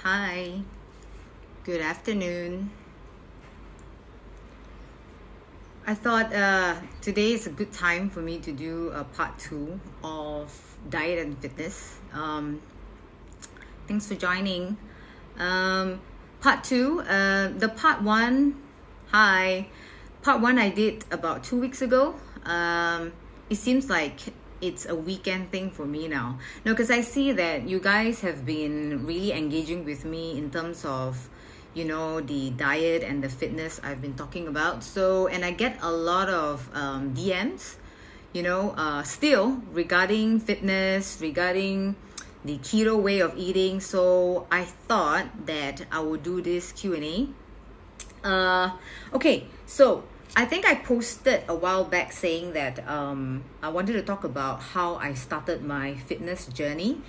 Hi, good afternoon. I thought today is a good time for me to do a part 2 of diet and fitness. Thanks for joining. Part 2, the part 1, hi. Part 1 I did about 2 weeks ago. It seems like it's a weekend thing for me now. No, because I see that you guys have been really engaging with me in terms of, the diet and the fitness I've been talking about. So, and I get a lot of DMs, still regarding fitness, regarding the keto way of eating. So I thought that I would do this Q&A. Okay, so I think I posted a while back saying that I wanted to talk about how I started my fitness journey.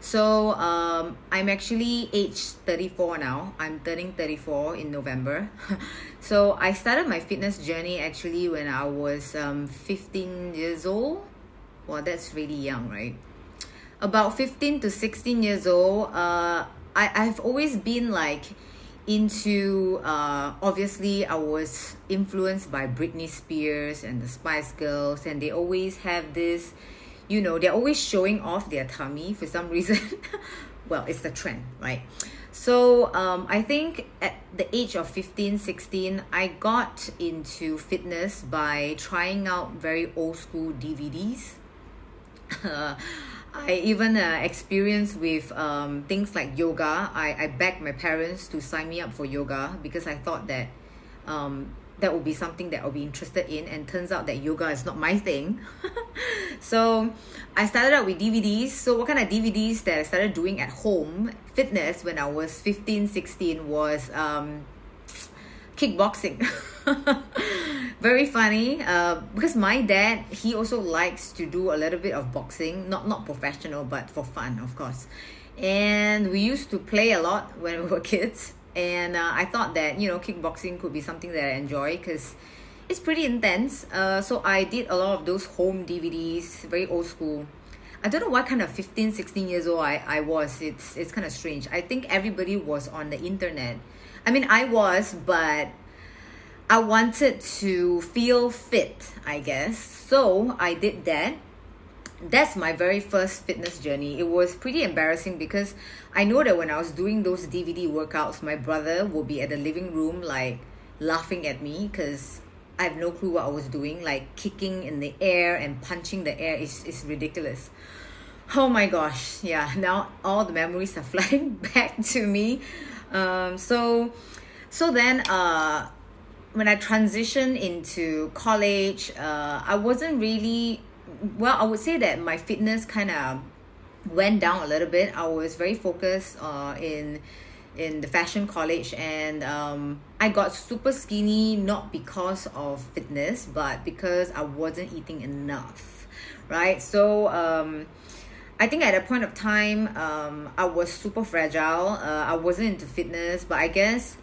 So I'm actually age 34 now. I'm turning 34 in November. So I started my fitness journey actually when I was 15 years old. Well, that's really young, right? About 15 to 16 years old. I've always been like into obviously I was influenced by Britney Spears and the Spice Girls, and they always have this, they're always showing off their tummy for some reason. Well, it's the trend, right? So I think at the age of 15, 16, I got into fitness by trying out very old school DVDs. I even experienced with things like yoga. I begged my parents to sign me up for yoga because I thought that that would be something that I'll be interested in, and turns out that yoga is not my thing. So I started out with DVDs. So what kind of DVDs that I started doing at home fitness when I was 15, 16 was kickboxing. Very funny because my dad, he also likes to do a little bit of boxing, not professional, but for fun, of course. And we used to play a lot when we were kids, and I thought that kickboxing could be something that I enjoy because it's pretty intense. So I did a lot of those home DVDs, very old school. I don't know what kind of 15, 16 years old I was. It's kind of strange. I think everybody was on the internet. I mean, I was, but I wanted to feel fit, I guess. So I did that. That's my very first fitness journey. It was pretty embarrassing because I know that when I was doing those DVD workouts, my brother would be at the living room like laughing at me because I have no clue what I was doing. Like kicking in the air and punching the air is ridiculous. Oh my gosh. Yeah, now all the memories are flying back to me. So then when I transitioned into college, I wasn't really, well, I would say that my fitness kind of went down a little bit. I was very focused in the fashion college, and I got super skinny, not because of fitness, but because I wasn't eating enough, right? So I think at a point of time, I was super fragile. I wasn't into fitness, but I guess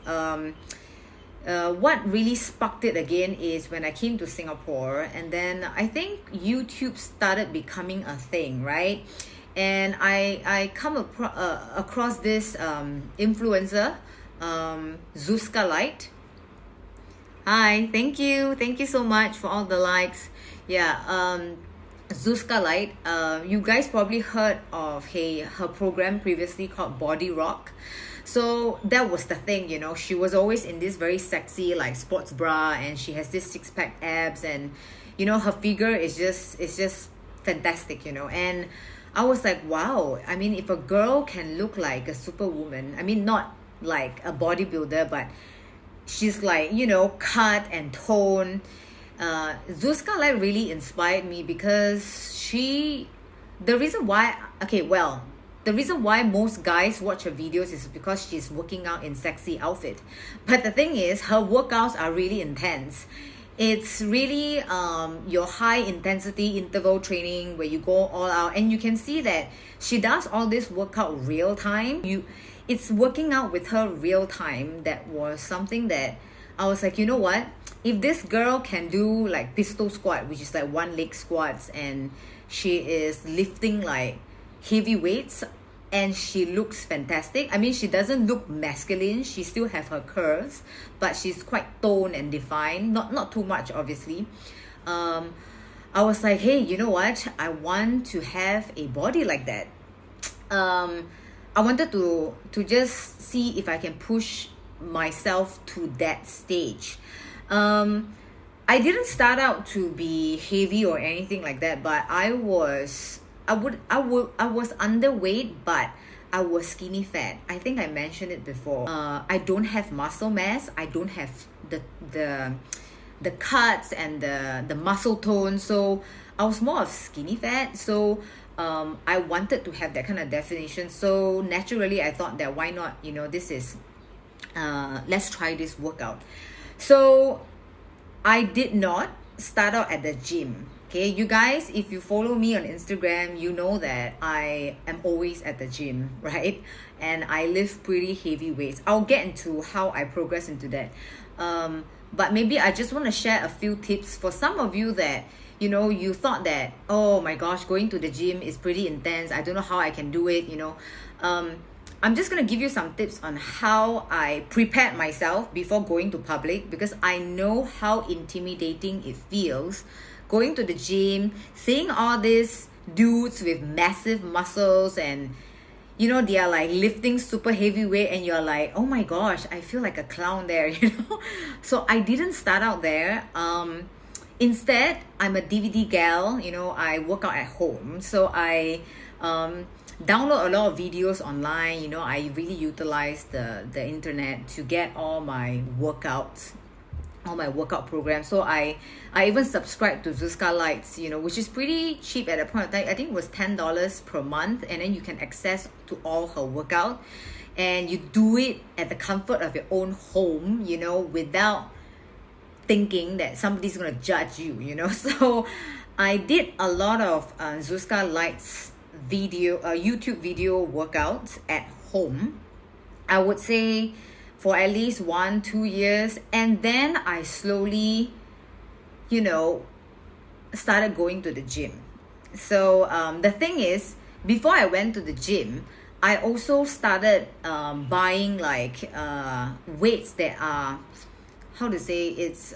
what really sparked it again is when I came to Singapore, and then I think YouTube started becoming a thing, right? And I come across this influencer, Zuska Light. Hi, thank you so much for all the likes. Yeah, Zuska Light. You guys probably heard of her program previously called Body Rock. So that was the thing, she was always in this very sexy like sports bra, and she has this 6-pack abs, and her figure is just fantastic, and I was like, wow, I mean, if a girl can look like a superwoman, I mean, not like a bodybuilder, but she's like, cut and toned. Zuska like really inspired me because the reason why most guys watch her videos is because she's working out in sexy outfit. But the thing is, her workouts are really intense. It's really your high intensity interval training where you go all out, and you can see that she does all this workout real time. It's working out with her real time. That was something that I was like, you know what? If this girl can do like pistol squat, which is like one leg squats, and she is lifting like heavy weights, and she looks fantastic. I mean, she doesn't look masculine. She still have her curves, but she's quite toned and defined. Not too much, obviously. I was like, hey, you know what? I want to have a body like that. I wanted to just see if I can push myself to that stage. I didn't start out to be heavy or anything like that, but I was underweight, but I was skinny fat. I think I mentioned it before. I don't have muscle mass. I don't have the cuts and the muscle tone. So I was more of skinny fat. So I wanted to have that kind of definition. So naturally, I thought that why not? You know, this is let's try this workout. So I did not start out at the gym. Okay, you guys, if you follow me on Instagram, you know that I am always at the gym, right? And I lift pretty heavy weights. I'll get into how I progress into that. But maybe I just want to share a few tips for some of you that, you know, you thought that, oh my gosh, going to the gym is pretty intense. I don't know how I can do it, you know. I'm just going to give you some tips on how I prepared myself before going to public, because I know how intimidating it feels going to the gym, seeing all these dudes with massive muscles and, you know, they are like lifting super heavy weight and you're like, oh my gosh, I feel like a clown there, you know. So I didn't start out there. Instead, I'm a DVD gal, you know, I work out at home. So I download a lot of videos online, you know, I really utilize the internet to get all my workouts, all my workout programs. So I even subscribed to Zuzka Lights, you know, which is pretty cheap at that point of time. I think it was $10 per month, and then you can access to all her workout, and you do it at the comfort of your own home, you know, without thinking that somebody's gonna judge you, you know. So I did a lot of Zuzka Lights video, YouTube video workouts at home. I would say for at least 1-2 years, and then I slowly, you know, started going to the gym. So the thing is, before I went to the gym, I also started buying like weights that are, how to say, it's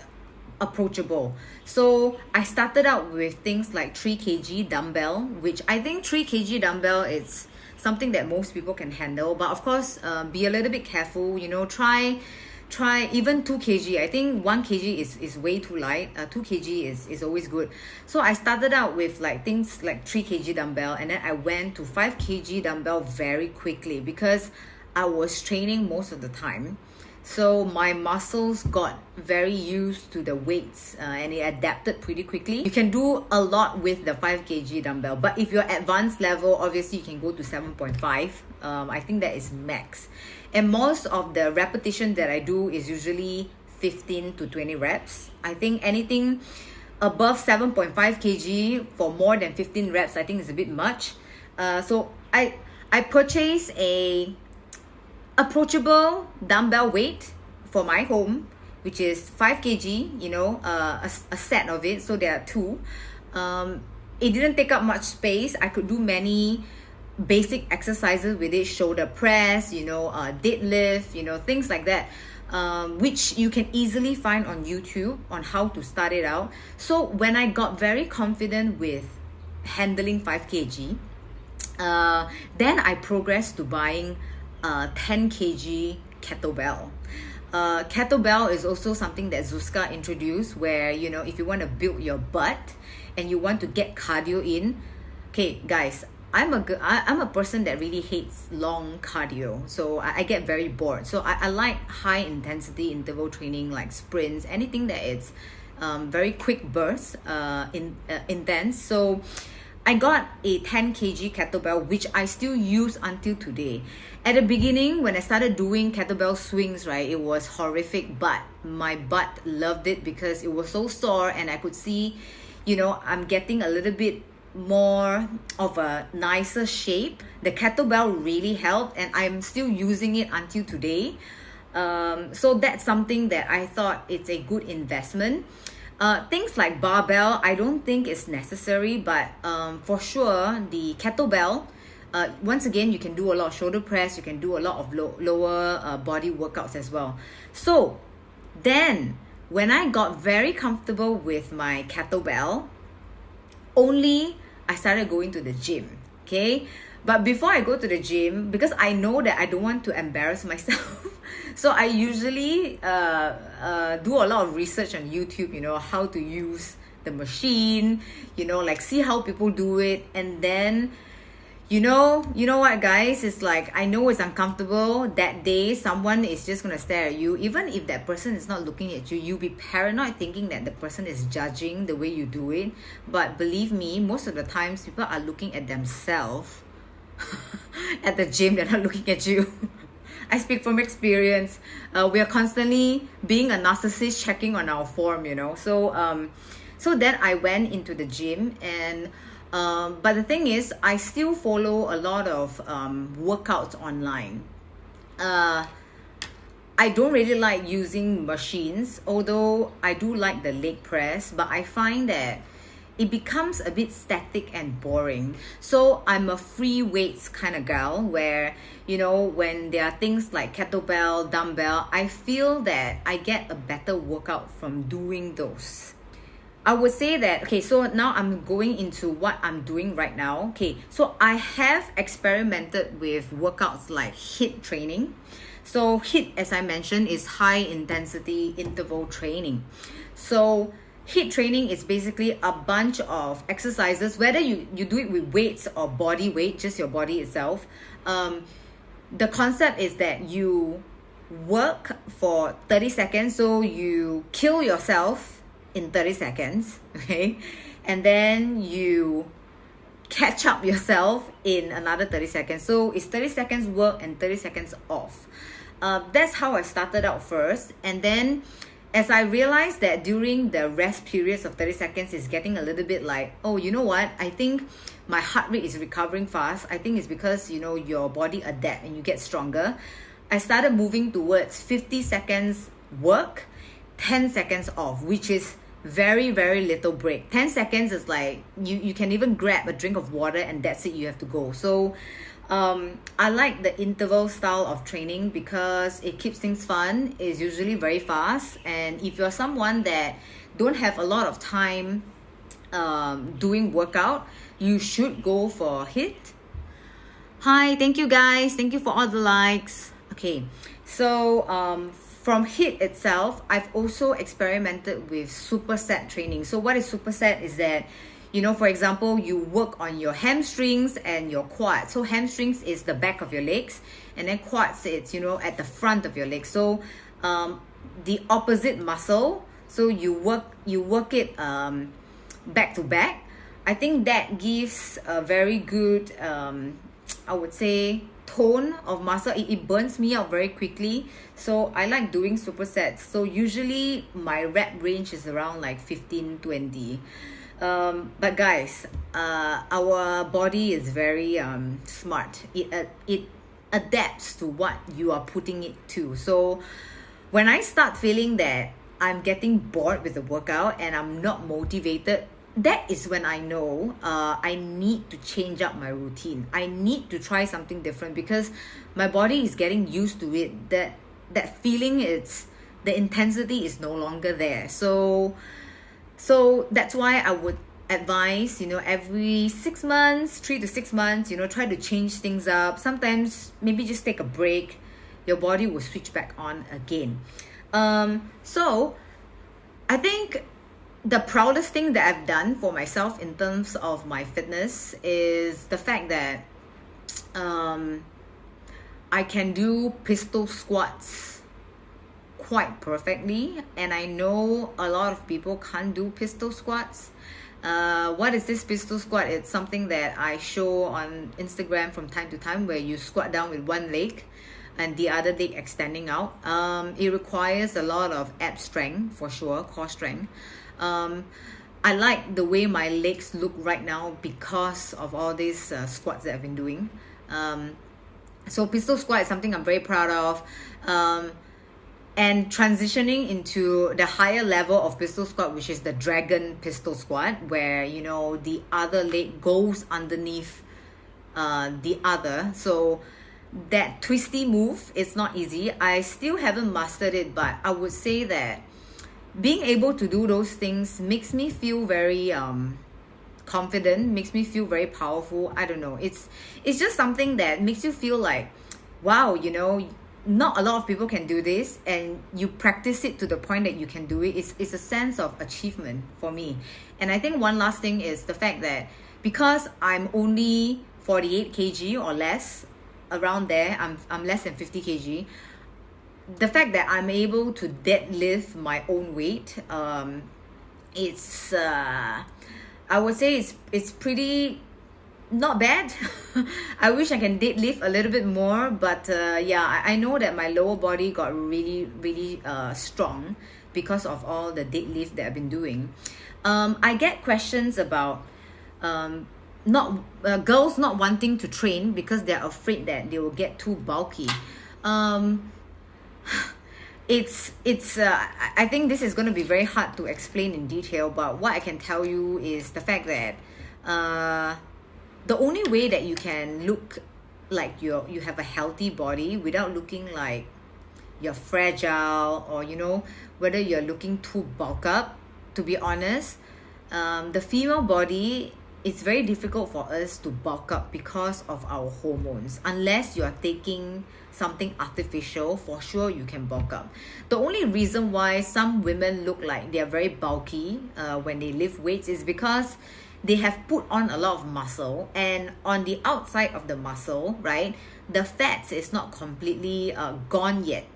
approachable. So I started out with things like 3 kg dumbbell, which I think 3 kg dumbbell is something that most people can handle, but of course be a little bit careful, you know. Try even 2 kg. I think 1 kg is way too light. 2 kg is always good. So I started out with like things like 3 kg dumbbell, and then I went to 5 kg dumbbell very quickly because I was training most of the time. So my muscles got very used to the weights and it adapted pretty quickly. You can do a lot with the 5 kg dumbbell, but if you're advanced level, obviously you can go to 7.5. I think that is max. And most of the repetition that I do is usually 15 to 20 reps. I think anything above 7.5 kg for more than 15 reps, I think is a bit much. So I purchased a approachable dumbbell weight for my home, which is 5 kg, you know, a set of it. So there are 2. It didn't take up much space. I could do many basic exercises with it, shoulder press, you know, deadlift, you know, things like that, which you can easily find on YouTube on how to start it out. So when I got very confident with handling 5 kg, then I progressed to buying 10 kg kettlebell. Kettlebell is also something that Zuzka introduced, where, you know, if you want to build your butt and you want to get cardio in. Okay guys, I'm a person that really hates long cardio, so I get very bored. So I like high intensity interval training, like sprints, anything that it's very quick bursts, intense. So I got a 10 kg kettlebell, which I still use until today. At the beginning, when I started doing kettlebell swings, right, it was horrific, but my butt loved it because it was so sore, and I could see, you know, I'm getting a little bit more of a nicer shape. The kettlebell really helped, and I'm still using it until today. So that's something that I thought it's a good investment. Things like barbell, I don't think it's necessary, but for sure the kettlebell, Once again, you can do a lot of shoulder press, you can do a lot of lower body workouts as well. So then when I got very comfortable with my kettlebell, only I started going to the gym. Okay, but before I go to the gym, because I know that I don't want to embarrass myself, so I usually do a lot of research on YouTube, how to use the machine, like see how people do it. And then you know what, guys, it's like, I know it's uncomfortable. That day someone is just gonna stare at you. Even if that person is not looking at you, you'll be paranoid thinking that the person is judging the way you do it. But believe me, most of the times people are looking at themselves at the gym. They're not looking at you. I speak from experience. We are constantly being a narcissist, checking on our form, so then I went into the gym, and but the thing is, I still follow a lot of workouts online. I don't really like using machines, although I do like the leg press, but I find that it becomes a bit static and boring. So I'm a free weights kind of gal where, when there are things like kettlebell, dumbbell, I feel that I get a better workout from doing those. I would say that, okay, so now I'm going into what I'm doing right now. Okay, so I have experimented with workouts like HIIT training. So HIIT, as I mentioned, is high intensity interval training. So HIIT training is basically a bunch of exercises, whether you do it with weights or body weight, just your body itself. The concept is that you work for 30 seconds, so you kill yourself in 30 seconds, okay? And then you catch up yourself in another 30 seconds. So it's 30 seconds work and 30 seconds off. That's how I started out first. And then as I realized that during the rest periods of 30 seconds is getting a little bit like, oh, you know what? I think my heart rate is recovering fast. I think it's because, your body adapts and you get stronger. I started moving towards 50 seconds work, 10 seconds off, which is very, very little break. 10 seconds is like, you can even grab a drink of water and that's it, you have to go. So I like the interval style of training because it keeps things fun. It's usually very fast, and if you're someone that don't have a lot of time doing workout, you should go for HIIT. Hi, thank you guys, thank you for all the likes. Okay, so from HIIT itself, I've also experimented with Superset training. So what is Superset is that, for example, you work on your hamstrings and your quads. So hamstrings is the back of your legs, and then quads, it's, at the front of your legs. So the opposite muscle, so you work it back to back. I think that gives a very good, I would say, tone of muscle. It burns me out very quickly, so I like doing supersets. So usually my rep range is around like 15-20. But guys, our body is very smart. It adapts to what you are putting it to. So when I start feeling that I'm getting bored with the workout and I'm not motivated, that is when I know I need to change up my routine. I need to try something different because my body is getting used to it. That feeling, the intensity is no longer there. So that's why I would advise, every 6 months, 3 to 6 months, try to change things up. Sometimes maybe just take a break. Your body will switch back on again. So I think the proudest thing that I've done for myself in terms of my fitness is the fact that I can do pistol squats quite perfectly, and I know a lot of people can't do pistol squats. What is this pistol squat? It's something that I show on Instagram from time to time, where you squat down with one leg and the other leg extending out. It requires a lot of ab strength, for sure, core strength. I like the way my legs look right now because of all these squats that I've been doing. So pistol squat is something I'm very proud of. And transitioning into the higher level of pistol squat, which is the dragon pistol squat, where the other leg goes underneath the other. So that twisty move is not easy. I still haven't mastered it, but I would say that being able to do those things makes me feel very confident, makes me feel very powerful. I don't know, it's just something that makes you feel like, wow, you know, not a lot of people can do this, and you practice it to the point that you can do it. It's a sense of achievement for me. And I think one last thing is the fact that because I'm only 48 kg or less, around there, I'm less than 50 kg, the fact that I'm able to deadlift my own weight, it's I would say it's pretty not bad. I wish I can deadlift a little bit more, but yeah, I know that my lower body got really strong because of all the deadlift that I've been doing. I get questions about girls not wanting to train because they're afraid that they will get too bulky. I think this is going to be very hard to explain in detail, but what I can tell you is the fact that the only way that you can look like you have a healthy body without looking like you're fragile, or you know, whether you're looking too bulk up, to be honest, the female body, it's very difficult for us to bulk up because of our hormones. Unless you are taking something artificial, for sure you can bulk up. The only reason why some women look like they're very bulky when they lift weights is because they have put on a lot of muscle, and on the outside of the muscle, right, the fats is not completely gone yet.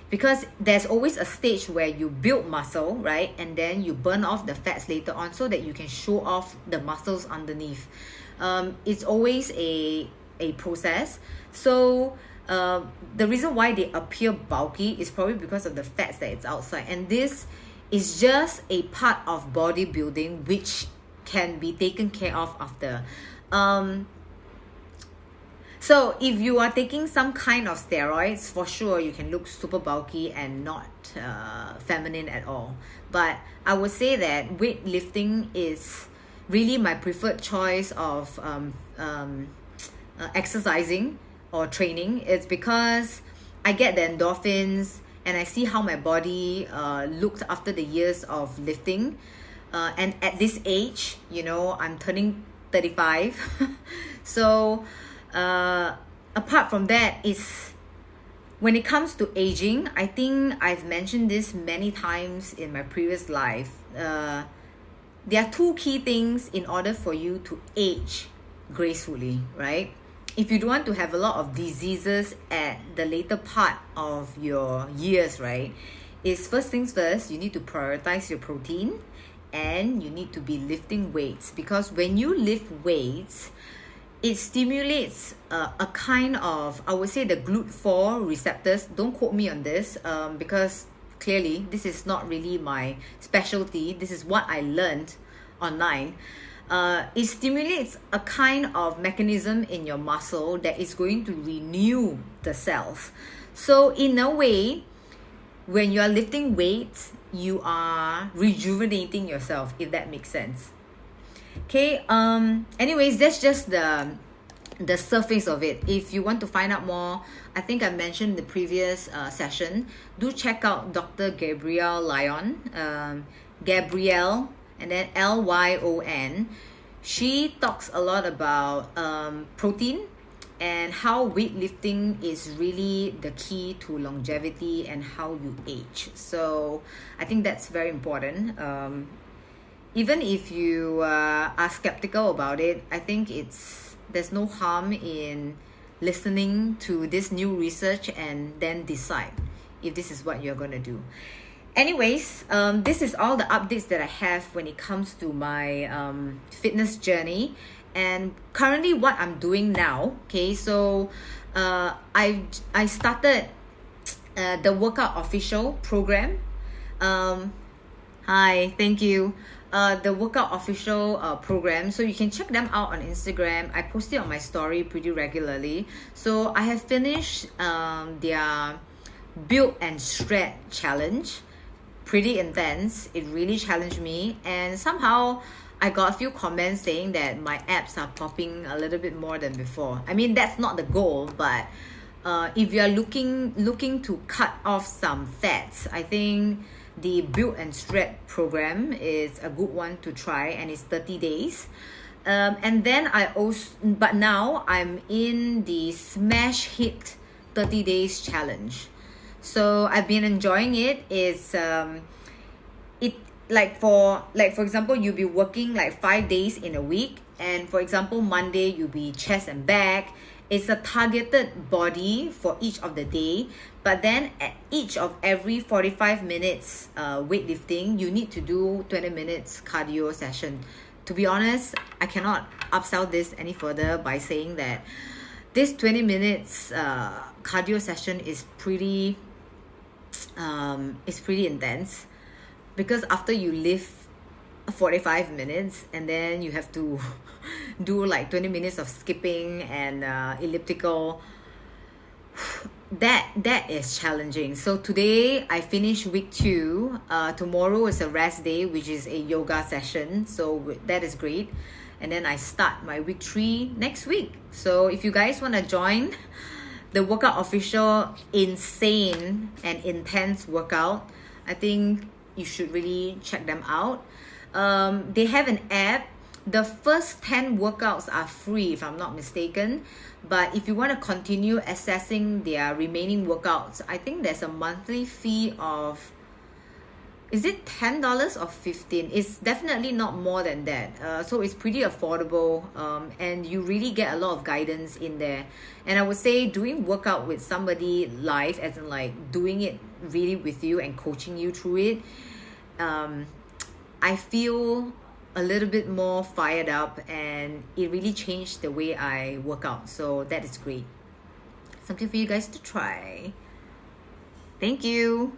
Because there's always a stage where you build muscle, right, and then you burn off the fats later on so that you can show off the muscles underneath. It's always a process. So the reason why they appear bulky is probably because of the fats that it's outside, and this is just a part of bodybuilding which can be taken care of after. So if you are taking some kind of steroids, for sure you can look super bulky and not feminine at all. But I would say that weightlifting is really my preferred choice of exercising or training. It's because I get the endorphins and I see how my body looked after the years of lifting. And at this age, you know, I'm turning 35. So apart from that, is when it comes to aging, I think I've mentioned this many times in my previous life. There are two key things in order for you to age gracefully, right? If you don't want to have a lot of diseases at the later part of your years, right, is first things first, you need to prioritize your protein and you need to be lifting weights. Because when you lift weights, it stimulates a kind of, I would say, the GLUT4 receptors. Don't quote me on this because clearly this is not really my specialty. This is what I learned online. It stimulates a kind of mechanism in your muscle that is going to renew the cells. So in a way, when you are lifting weights, you are rejuvenating yourself, if that makes sense. Okay, anyways, that's just the surface of it. If you want to find out more, I think I mentioned in the previous session, do check out Dr. Gabrielle Lyon, Gabrielle, and then Lyon. She talks a lot about protein and how weightlifting is really the key to longevity and how you age. So I think that's very important. Even if you are skeptical about it, I think there's no harm in listening to this new research and then decide if this is what you're going to do. Anyways, this is all the updates that I have when it comes to my fitness journey and currently what I'm doing now. Okay, so I started the Workout Official program. Hi, thank you. The Workout Official program, so you can check them out on Instagram. I post it on my story pretty regularly. So I have finished their Build and Shred challenge. Pretty intense. It really challenged me, and somehow I I got a few comments saying that my abs are popping a little bit more than before. I mean, that's not the goal, but if you are looking to cut off some fats, I think the Build and Shred program is a good one to try, and it's 30 days. And then but now I'm in the Smash Hit 30 days challenge. So I've been enjoying it. It's for example, you'll be working like 5 days in a week, and for example, Monday you'll be chest and back. It's a targeted body for each of the day, but then at each of every 45 minutes weightlifting, you need to do 20 minutes cardio session. To be honest, I cannot upsell this any further by saying that this 20 minutes cardio session is pretty intense, because after you lift 45 minutes and then you have to do like 20 minutes of skipping and elliptical, that is challenging. So today I finished week 2. Tomorrow is a rest day, which is a yoga session, so that is great. And then I start my week 3 next week. So if you guys want to join the Workout Official insane and intense workout, I think you should really check them out. They have an app. The first 10 workouts are free, if I'm not mistaken. But if you want to continue accessing their remaining workouts, I think there's a monthly fee of, is it $10 or $15? It's definitely not more than that. So it's pretty affordable, and you really get a lot of guidance in there. And I would say doing workout with somebody live, as in like doing it really with you and coaching you through it, I feel a little bit more fired up, and it really changed the way I work out. So that is great. Something for you guys to try. Thank you.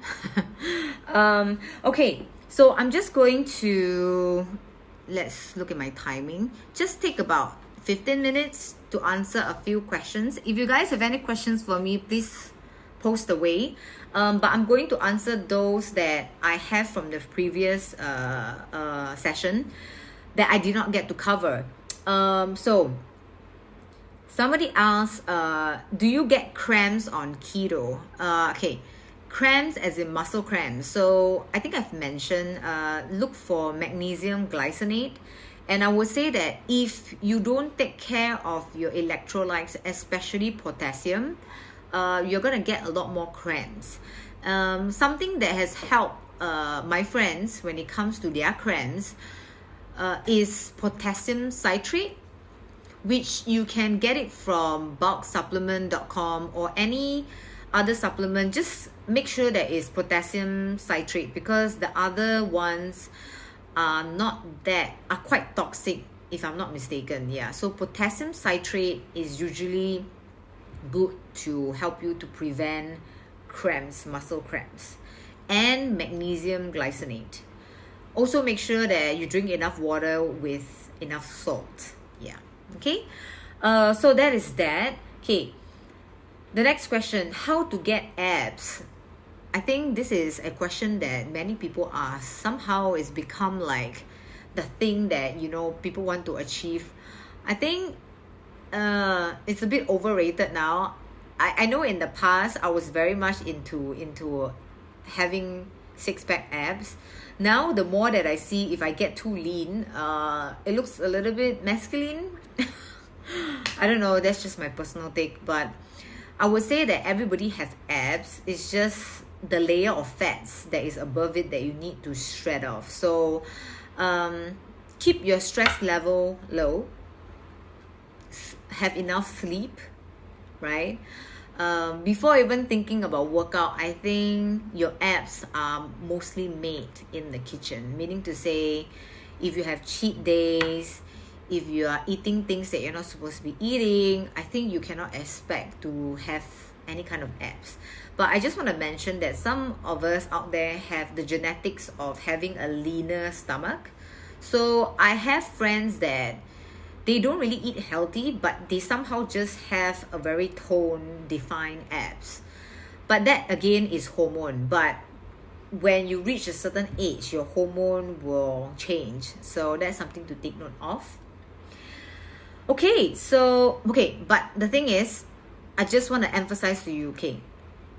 Okay, so I'm just going to, let's look at my timing. Just take about 15 minutes to answer a few questions. If you guys have any questions for me, please post away. But I'm going to answer those that I have from the previous session that I did not get to cover. So somebody asked, do you get cramps on keto? Okay, cramps as in muscle cramps. So I think I've mentioned, look for magnesium glycinate. And I would say that if you don't take care of your electrolytes, especially potassium, you're going to get a lot more cramps. Something that has helped my friends when it comes to their cramps is potassium citrate, which you can get it from bulksupplement.com or any other supplement. Just make sure that it's potassium citrate, because the other ones are quite toxic, if I'm not mistaken. Yeah, so potassium citrate is usually good to help you to prevent cramps, muscle cramps. And magnesium glycinate. Also make sure that you drink enough water with enough salt. Yeah, okay. So that is that. Okay, the next question, how to get abs? I think this is a question that many people ask. Somehow it's become like the thing that, you know, people want to achieve. I think it's a bit overrated now. I know in the past I was very much into having six-pack abs. Now the more that I see, if I get too lean, it looks a little bit masculine. I don't know, that's just my personal take, but I would say that everybody has abs. It's just the layer of fats that is above it that you need to shred off. So keep your stress level low, have enough sleep, right? Before even thinking about workout, I think your abs are mostly made in the kitchen. Meaning to say, if you have cheat days, if you are eating things that you're not supposed to be eating, I think you cannot expect to have any kind of abs. But I just want to mention that some of us out there have the genetics of having a leaner stomach. So I have friends that they don't really eat healthy, but they somehow just have a very toned, defined abs. But that again is hormone. But when you reach a certain age, your hormone will change. So that's something to take note of. Okay, but the thing is, I just want to emphasize to you, okay,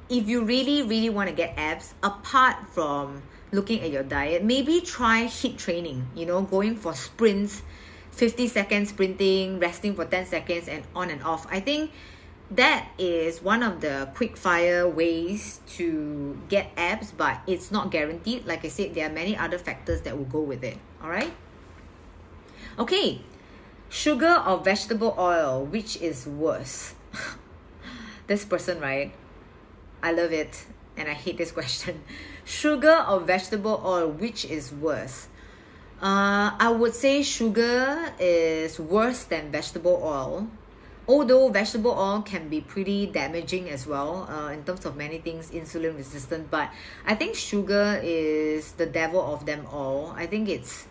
if you really, really want to get abs, apart from looking at your diet, maybe try HIIT training, going for sprints, 50 seconds sprinting, resting for 10 seconds, and on and off. I think that is one of the quick fire ways to get abs, but it's not guaranteed. Like I said, there are many other factors that will go with it. All right. Okay. Sugar or vegetable oil, which is worse? This person, right? I love it and I hate this question. Sugar or vegetable oil, which is worse? I would say sugar is worse than vegetable oil. Although vegetable oil can be pretty damaging as well in terms of many things, insulin resistant. But I think sugar is the devil of them all. I think it's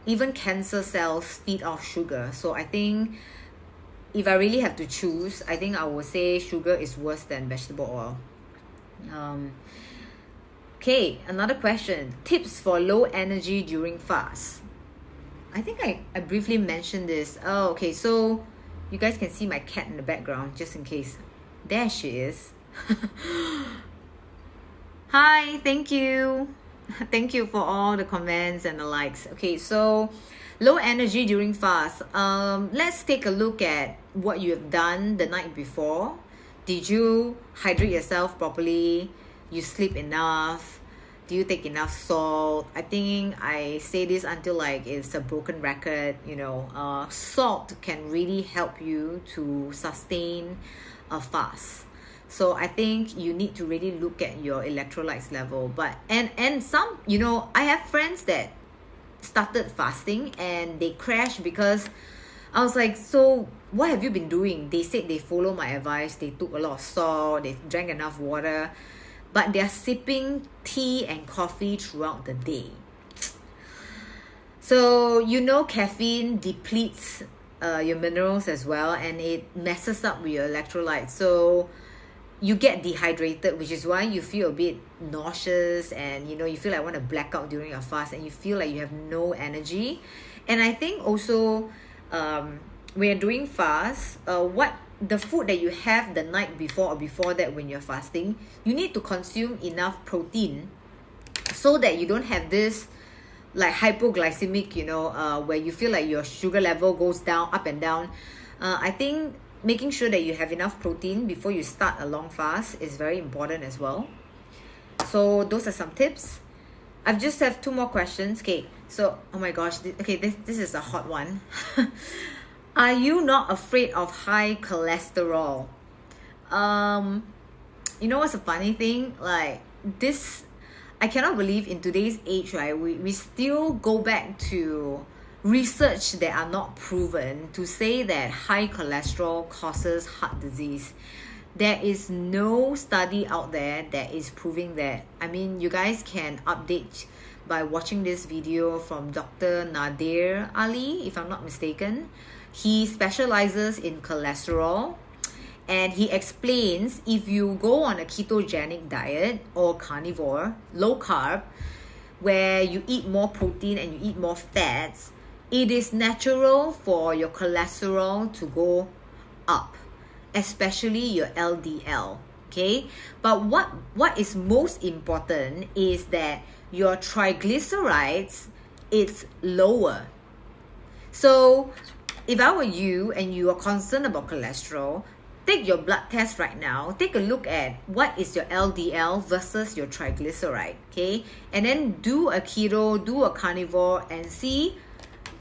even cancer cells feed off sugar. So I think if I really have to choose, I think I would say sugar is worse than vegetable oil. Okay, another question. Tips for low energy during fast. I think I briefly mentioned this. Oh, okay, so you guys can see my cat in the background, just in case. There she is. Hi, thank you. Thank you for all the comments and the likes. Okay, so low energy during fast. Let's take a look at what you have done the night before. Did you hydrate yourself properly? You sleep enough? Do you take enough salt? I think I say this until like it's a broken record. Salt can really help you to sustain a fast. So I think you need to really look at your electrolytes level. But and some, I have friends that started fasting and they crashed because I was like, so what have you been doing? They said they follow my advice. They took a lot of salt. They drank enough water. But they're sipping tea and coffee throughout the day. So, caffeine depletes your minerals as well, and it messes up with your electrolytes. So you get dehydrated, which is why you feel a bit nauseous and, you feel like you want to black out during your fast and you feel like you have no energy. And I think also when you're doing fast, the food that you have the night before or before that when you're fasting, you need to consume enough protein so that you don't have this like hypoglycemic, where you feel like your sugar level goes down, up and down. I think making sure that you have enough protein before you start a long fast is very important as well. So those are some tips. I just have 2 more questions. Okay, so oh my gosh, this is a hot one. Are you not afraid of high cholesterol? What's a funny thing? Like this, I cannot believe in today's age, right? We still go back to research that are not proven to say that high cholesterol causes heart disease. There is no study out there that is proving that. I mean, you guys can update by watching this video from Dr. Nadir Ali, if I'm not mistaken. He specializes in cholesterol, and he explains if you go on a ketogenic diet or carnivore, low carb, where you eat more protein and you eat more fats, it is natural for your cholesterol to go up, especially your LDL. Okay, but what is most important is that your triglycerides is lower. So if I were you and you are concerned about cholesterol, take your blood test right now. Take a look at what is your LDL versus your triglyceride, okay? And then do a keto, do a carnivore, and see.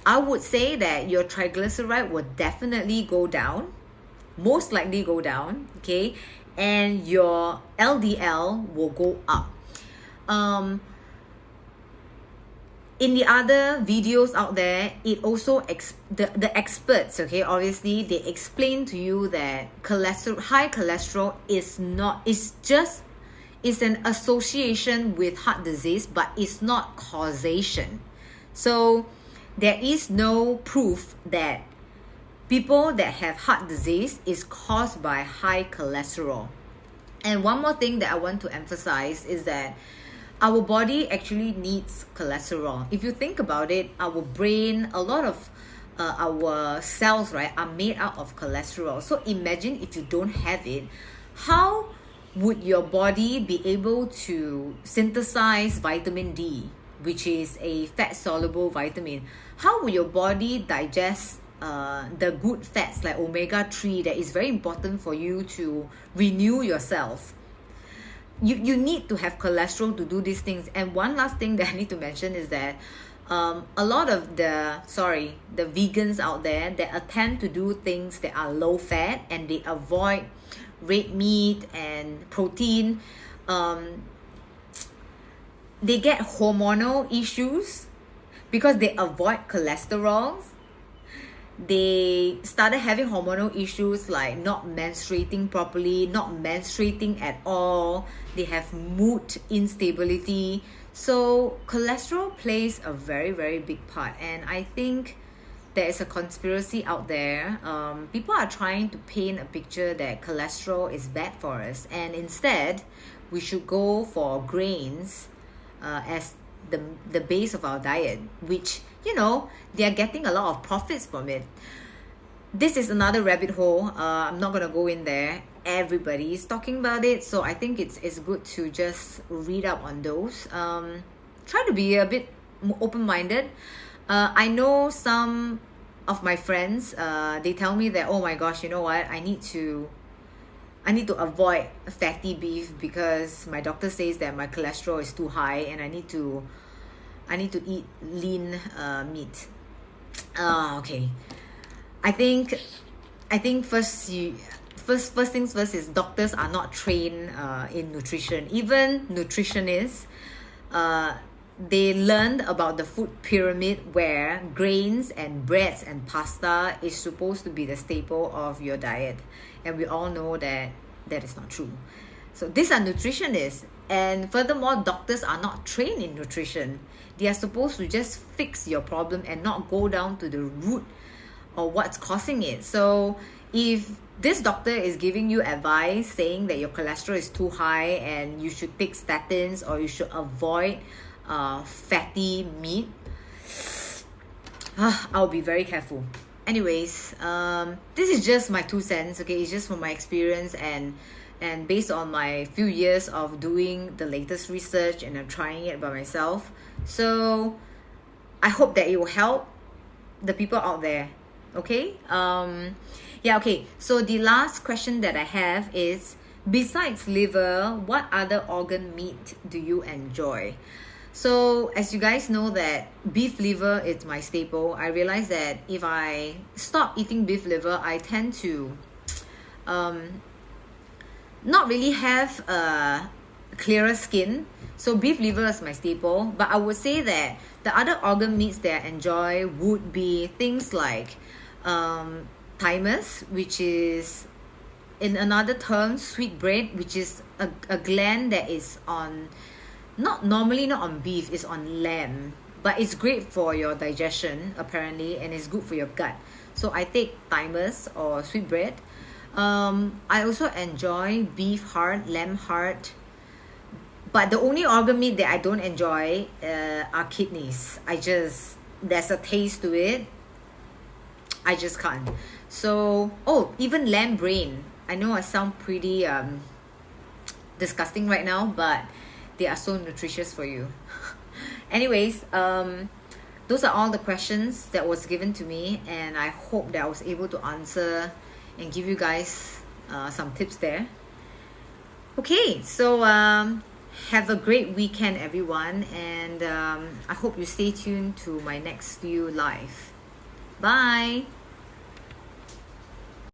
I would say that your triglyceride will definitely go down, most likely go down, okay? And your LDL will go up. In the other videos out there, it also the experts, okay, obviously they explain to you that high cholesterol is an association with heart disease, but it's not causation. So there is no proof that people that have heart disease is caused by high cholesterol. And one more thing that I want to emphasize is that our body actually needs cholesterol. If you think about it, our brain, a lot of our cells, right, are made out of cholesterol. So imagine if you don't have it, how would your body be able to synthesize vitamin D, which is a fat-soluble vitamin? How will your body digest the good fats like omega-3 that is very important for you to renew yourself? You need to have cholesterol to do these things. And one last thing that I need to mention is that a lot of the vegans out there that attempt to do things that are low fat and they avoid red meat and protein, they get hormonal issues because they avoid cholesterol. They started having hormonal issues like not menstruating properly, not menstruating at all. They have mood instability. So cholesterol plays a very, very big part. And I think there is a conspiracy out there. People are trying to paint a picture that cholesterol is bad for us. And instead, we should go for grains as the base of our diet, which, you know, they are getting a lot of profits from it. This is another rabbit hole. I'm not going to go in there. Everybody is talking about it. So I think it's good to just read up on those. Try to be a bit open-minded. I know some of my friends, they tell me that, oh my gosh, you know what? I need to avoid fatty beef because my doctor says that my cholesterol is too high and I need to eat lean meat. Okay. I think first things first is doctors are not trained in nutrition. Even nutritionists, they learned about the food pyramid where grains and breads and pasta is supposed to be the staple of your diet. And we all know that that is not true. So these are nutritionists. And furthermore, doctors are not trained in nutrition. They are supposed to just fix your problem and not go down to the root or what's causing it. So if this doctor is giving you advice saying that your cholesterol is too high and you should take statins or you should avoid fatty meat, I'll be very careful. Anyways, this is just my 2 cents, okay? It's just from my experience and based on my few years of doing the latest research, and I'm trying it by myself. So I hope that it will help the people out there, okay? Yeah, okay. So the last question that I have is, besides liver, what other organ meat do you enjoy? So as you guys know that beef liver is my staple. I realized that if I stop eating beef liver, I tend to not really have a clearer skin. So beef liver is my staple. But I would say that the other organ meats that I enjoy would be things like thymus, which is in another term sweetbread, which is a gland that is on not on beef, it's on lamb, but it's great for your digestion apparently, and it's good for your gut. So I take thymus or sweetbread. I also enjoy beef heart, lamb heart, but the only organ meat that I don't enjoy are kidneys. There's a taste to it. I just can't. So even lamb brain. I know I sound pretty disgusting right now, but they are so nutritious for you. Anyways, those are all the questions that was given to me, and I hope that I was able to answer and give you guys some tips there. Okay, so have a great weekend, everyone, and I hope you stay tuned to my next few live. Bye.